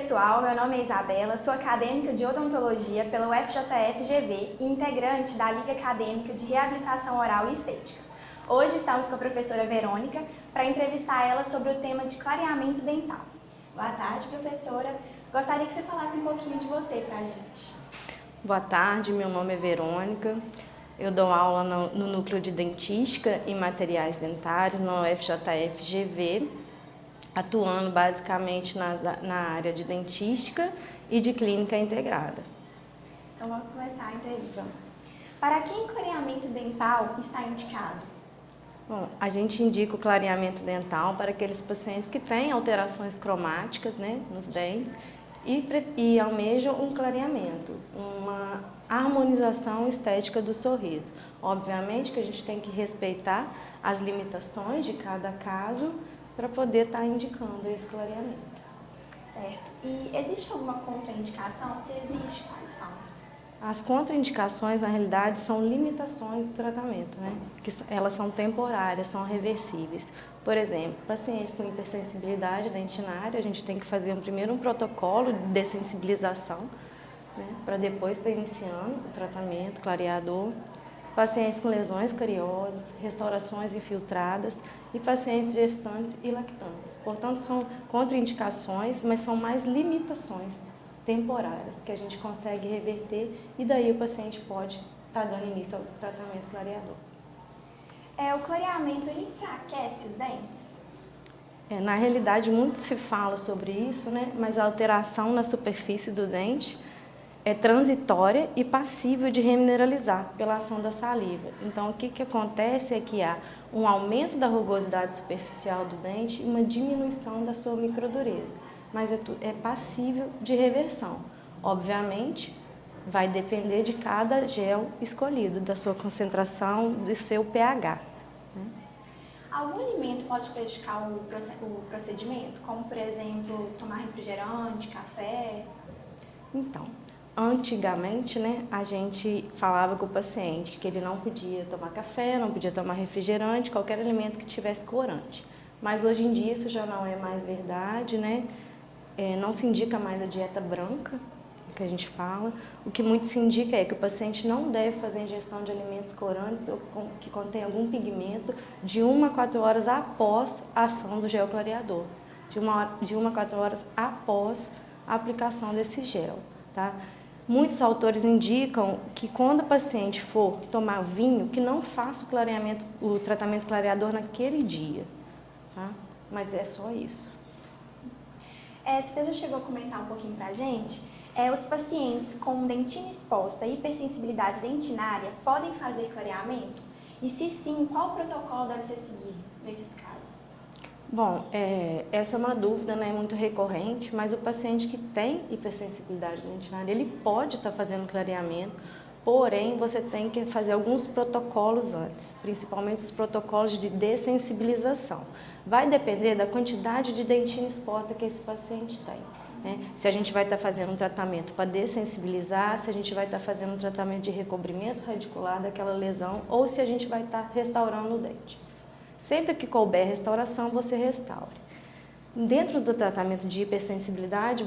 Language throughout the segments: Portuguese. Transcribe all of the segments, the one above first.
pessoal, meu nome é Isabela, sou acadêmica de odontologia pela UFJF-GV e integrante da Liga Acadêmica de Reabilitação Oral e Estética. Hoje estamos com a professora Verônica para entrevistar ela sobre o tema de clareamento dental. Boa tarde, professora. Gostaria que você falasse um pouquinho de você para a gente. Boa tarde, meu nome é Verônica. Eu dou aula no Núcleo de Dentística e Materiais Dentários, na UFJF-GV, atuando basicamente na área de dentística e de clínica integrada. Então vamos começar a entrevista. Para quem clareamento dental está indicado? Bom, a gente indica o clareamento dental para aqueles pacientes que têm alterações cromáticas, nos dentes e almejam um clareamento, uma harmonização estética do sorriso. Obviamente que a gente tem que respeitar as limitações de cada caso para poder estar indicando esse clareamento. Certo. E existe alguma contraindicação? Se existe, quais são? As contraindicações, na realidade, são limitações do tratamento, que elas são temporárias, são reversíveis. Por exemplo, pacientes com hipersensibilidade dentinária, a gente tem que fazer primeiro um protocolo de dessensibilização, para depois estar iniciando o tratamento clareador. Pacientes com lesões cariosas, restaurações infiltradas e pacientes gestantes e lactantes. Portanto, são contraindicações, mas são mais limitações temporárias que a gente consegue reverter e daí o paciente pode estar dando início ao tratamento clareador. O clareamento ele enfraquece os dentes? Na realidade, muito se fala sobre isso, mas a alteração na superfície do dente é transitória e passível de remineralizar pela ação da saliva. Então, o que acontece é que há um aumento da rugosidade superficial do dente e uma diminuição da sua microdureza, mas é passível de reversão. Obviamente, vai depender de cada gel escolhido, da sua concentração, do seu pH. Algum alimento pode prejudicar o procedimento, como, por exemplo, tomar refrigerante, café? Então, antigamente, a gente falava com o paciente que ele não podia tomar café, não podia tomar refrigerante, qualquer alimento que tivesse corante. Mas hoje em dia isso já não é mais verdade, não se indica mais a dieta branca, que a gente fala. O que muito se indica é que o paciente não deve fazer ingestão de alimentos corantes ou que contém algum pigmento de 1 a 4 horas após a ação do gel clareador, de 1 a 4 horas após a aplicação desse gel. Tá? Muitos autores indicam que quando o paciente for tomar vinho, que não faça o tratamento clareador naquele dia. Tá? Mas é só isso. Você já chegou a comentar um pouquinho pra gente? Os pacientes com dentina exposta e hipersensibilidade dentinária podem fazer clareamento? E se sim, qual protocolo deve ser seguido nesses casos? Bom, essa é uma dúvida muito recorrente, mas o paciente que tem hipersensibilidade dentinária, ele pode estar fazendo clareamento, porém você tem que fazer alguns protocolos antes, principalmente os protocolos de dessensibilização. Vai depender da quantidade de dentina exposta que esse paciente tem. Se a gente vai estar fazendo um tratamento para dessensibilizar, se a gente vai estar fazendo um tratamento de recobrimento radicular daquela lesão ou se a gente vai estar restaurando o dente. Sempre que couber restauração, você restaure. Dentro do tratamento de hipersensibilidade,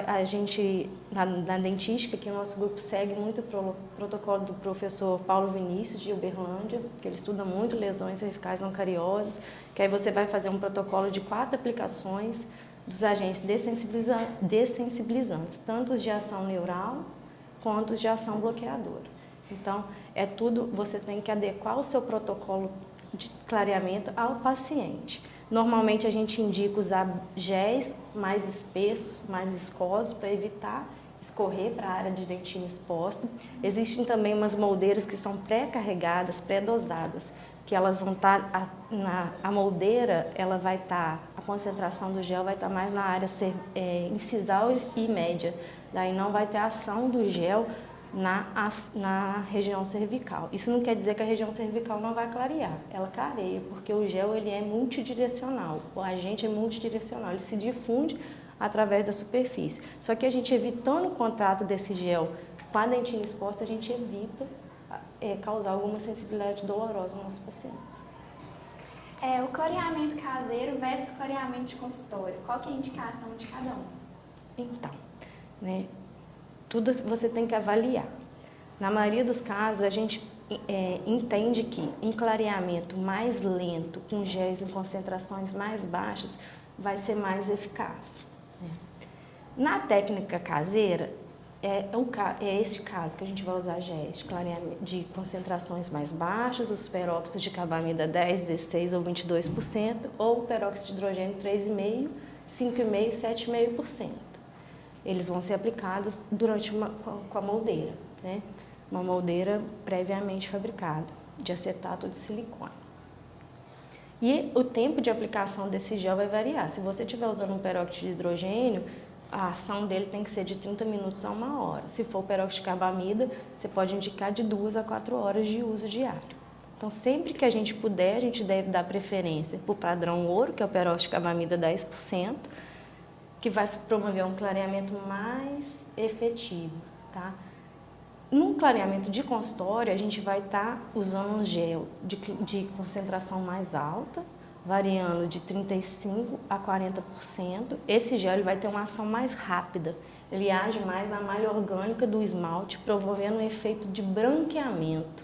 a gente, na dentística, que o nosso grupo segue muito o protocolo do professor Paulo Vinícius, de Uberlândia, que ele estuda muito lesões cervicais não cariosas, que aí você vai fazer um protocolo de 4 aplicações dos agentes dessensibilizantes, tanto os de ação neural quanto os de ação bloqueadora. Então, você tem que adequar o seu protocolo de clareamento ao paciente. Normalmente a gente indica usar géis mais espessos, mais viscosos, para evitar escorrer para a área de dentina exposta. Existem também umas moldeiras que são pré-carregadas, pré-dosadas, que elas vão estar, a moldeira, ela vai estar, a concentração do gel vai estar mais na área incisal e média, daí não vai ter ação do gel na região cervical. Isso não quer dizer que a região cervical não vai clarear, ela clareia, porque o gel ele é multidirecional, o agente é multidirecional, ele se difunde através da superfície. Só que a gente evitando o contato desse gel com a dentina exposta, a gente evita causar alguma sensibilidade dolorosa nos nossos pacientes. O clareamento caseiro versus clareamento de consultório, qual que é a indicação de cada um? Então, né, tudo você tem que avaliar. Na maioria dos casos, a gente entende que um clareamento mais lento, com géis em concentrações mais baixas, vai ser mais eficaz. Na técnica caseira, é este caso que a gente vai usar géis de concentrações mais baixas, os peróxidos de carbamida 10, 16 ou 22%, ou o peróxido de hidrogênio 3,5%, 5,5%, 7,5%. Eles vão ser aplicados com a moldeira, né? Uma moldeira previamente fabricada, de acetato de silicone. E o tempo de aplicação desse gel vai variar. Se você estiver usando um peróxido de hidrogênio, a ação dele tem que ser de 30 minutos a 1 hora. Se for o peróxido de carbamida, você pode indicar de 2 a 4 horas de uso diário. Então, sempre que a gente puder, a gente deve dar preferência para o padrão ouro, que é o peróxido de carbamida 10%, que vai promover um clareamento mais efetivo, tá? No clareamento de consultório, a gente vai estar usando um gel de concentração mais alta, variando de 35% a 40%. Esse gel ele vai ter uma ação mais rápida, ele age mais na malha orgânica do esmalte, promovendo um efeito de branqueamento.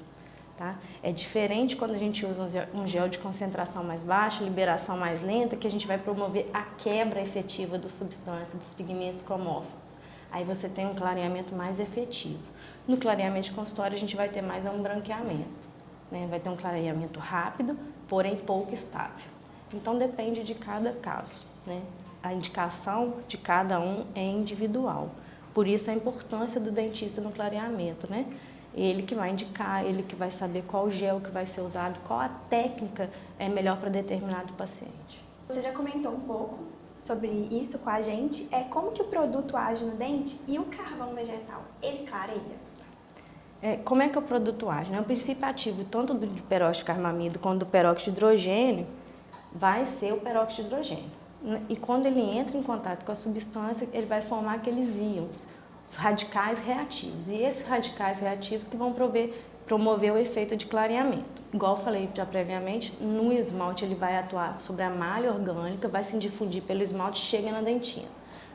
Tá? É diferente quando a gente usa um gel de concentração mais baixa, liberação mais lenta, que a gente vai promover a quebra efetiva da substância, dos pigmentos cromóforos. Aí você tem um clareamento mais efetivo. No clareamento de consultório, a gente vai ter mais um branqueamento, né? Vai ter um clareamento rápido, porém pouco estável. Então, depende de cada caso, né? A indicação de cada um é individual. Por isso, a importância do dentista no clareamento, né? Ele que vai indicar, ele que vai saber qual gel que vai ser usado, qual a técnica é melhor para determinado paciente. Você já comentou um pouco sobre isso com a gente, como que o produto age no dente e o carvão vegetal, ele clareia? Como é que o produto age? Né? O princípio ativo tanto do peróxido de carbamida quanto do peróxido de hidrogênio vai ser o peróxido de hidrogênio. E quando ele entra em contato com a substância, ele vai formar aqueles íons, os radicais reativos. E esses radicais reativos que vão promover o efeito de clareamento. Igual eu falei já previamente, no esmalte ele vai atuar sobre a malha orgânica, vai se difundir pelo esmalte e chega na dentina.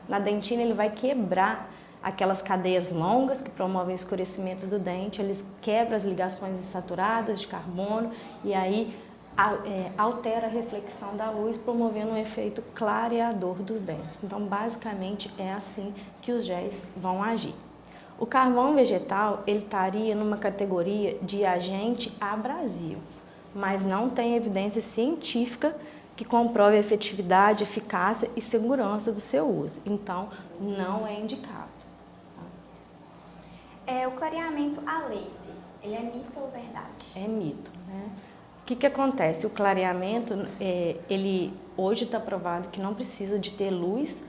Na dentina ele vai quebrar aquelas cadeias longas que promovem o escurecimento do dente, eles quebram as ligações insaturadas de carbono e aí altera a reflexão da luz, promovendo um efeito clareador dos dentes. Então, basicamente, é assim que os géis vão agir. O carvão vegetal, ele estaria numa categoria de agente abrasivo, mas não tem evidência científica que comprove a efetividade, eficácia e segurança do seu uso. Então, não é indicado. O clareamento a laser, ele é mito ou verdade? É mito, né? O que acontece? O clareamento, ele hoje está provado que não precisa de ter luz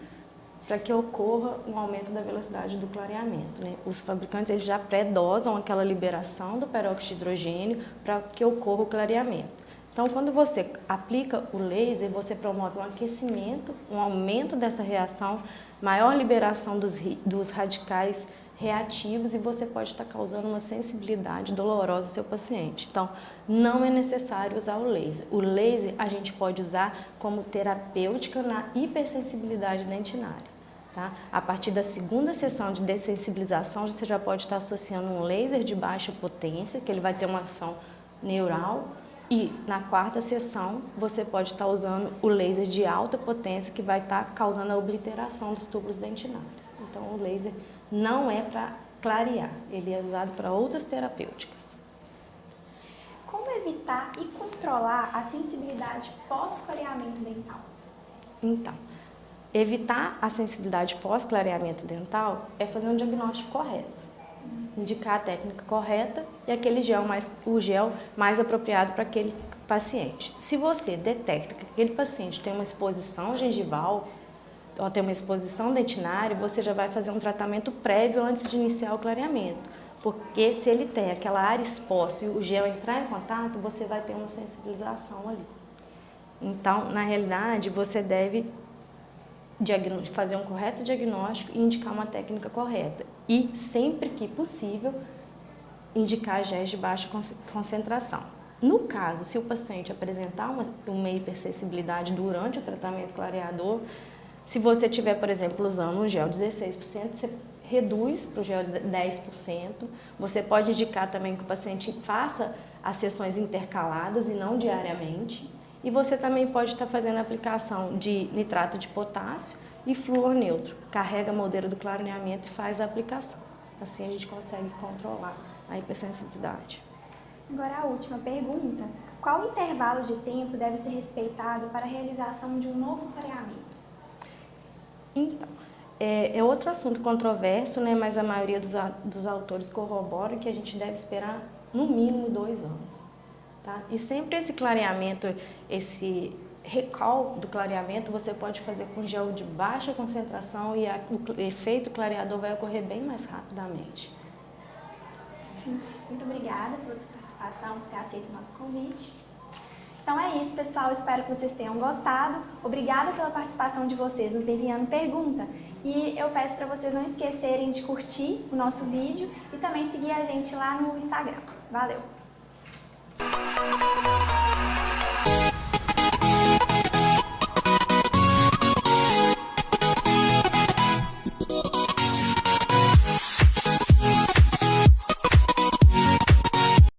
para que ocorra um aumento da velocidade do clareamento, né? Os fabricantes eles já pré-dosam aquela liberação do peróxido de hidrogênio para que ocorra o clareamento. Então, quando você aplica o laser, você promove um aquecimento, um aumento dessa reação, maior liberação dos radicais reativos e você pode estar causando uma sensibilidade dolorosa ao seu paciente. Então, não é necessário usar o laser. O laser a gente pode usar como terapêutica na hipersensibilidade dentinária. Tá? A partir da segunda sessão de dessensibilização, você já pode estar associando um laser de baixa potência, que ele vai ter uma ação neural, e na quarta sessão você pode estar usando o laser de alta potência, que vai estar causando a obliteração dos túbulos dentinários. Então, o laser não é para clarear, ele é usado para outras terapêuticas. Como evitar e controlar a sensibilidade pós-clareamento dental? Então, evitar a sensibilidade pós-clareamento dental é fazer um diagnóstico correto, indicar a técnica correta e o gel mais apropriado para aquele paciente. Se você detecta que aquele paciente tem uma exposição gengival, ou tem uma exposição dentinária, você já vai fazer um tratamento prévio antes de iniciar o clareamento. Porque se ele tem aquela área exposta e o gel entrar em contato, você vai ter uma sensibilização ali. Então, na realidade, você deve fazer um correto diagnóstico e indicar uma técnica correta. E, sempre que possível, indicar géis de baixa concentração. No caso, se o paciente apresentar uma hipersensibilidade durante o tratamento clareador, Se você tiver, por exemplo, usando um gel 16%, você reduz para o gel 10%. Você pode indicar também que o paciente faça as sessões intercaladas e não diariamente. E você também pode estar fazendo a aplicação de nitrato de potássio e flúor neutro. Carrega a moldeira do clareamento e faz a aplicação. Assim a gente consegue controlar a hipersensibilidade. Agora a última pergunta. Qual intervalo de tempo deve ser respeitado para a realização de um novo clareamento? Então, é outro assunto controverso, né? Mas a maioria dos autores corroboram que a gente deve esperar no mínimo 2 anos. Tá? E sempre esse clareamento, esse recall do clareamento, você pode fazer com gel de baixa concentração e o efeito clareador vai ocorrer bem mais rapidamente. Muito obrigada pela sua participação, por ter aceito o nosso convite. Então é isso, pessoal. Espero que vocês tenham gostado. Obrigada pela participação de vocês nos enviando pergunta. E eu peço para vocês não esquecerem de curtir o nosso vídeo e também seguir a gente lá no Instagram. Valeu!